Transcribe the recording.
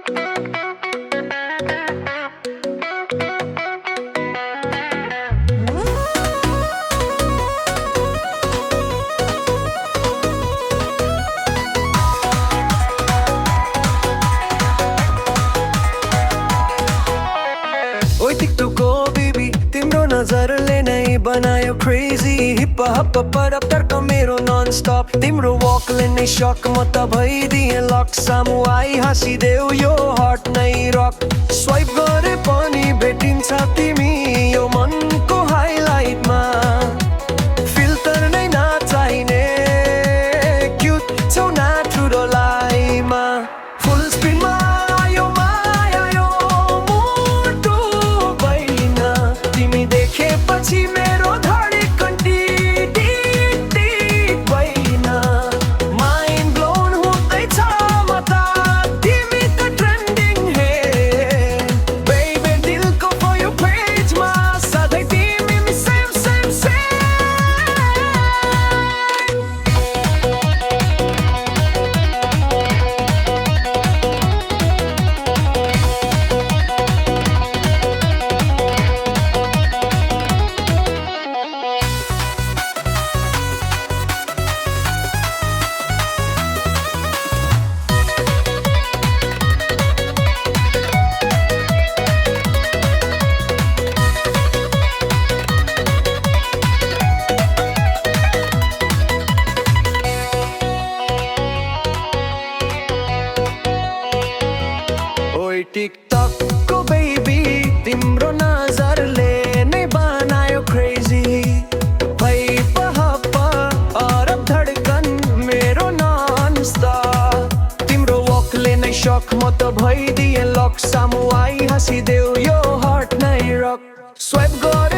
ओइ टिकटोको बेबी तिम्रो नजरले नै बनायो क्रेजी हिप हप पर तर्क मेरो नन स्टप तिम्रो वकले नै शक म त भइदिए लक सामु आई हाँसिदेऊ यो हट नै रक स्वाइप गरे पनि भेटिन्छ तिमी यो मनको हाइलाइटमा फिल्टर नै नचाहिने क्युट छौ नाचुरो लाइमा फुल स्पिनमा आयो माया यो मुटु भइन तिमी देखेपछि मेरो धडकन टिक टिक टिक भइन माइन्ड ब्लोन हुँदैछ म त तिमी त ट्रेन्डिङ हे बेबी दिलको फर यु पेजमा सधैँ तिमी सेम सेम सेम ओइ टिकटकको बेबी तिम्रो नजरले नै बनायो क्रेजी भइप हप अरब धडकन मेरो नन स्टप तिम्रो वकले नै शक म त भइदिए लक सामु आई हाँसिदेऊ यो हट नै रक स्वाइप गरे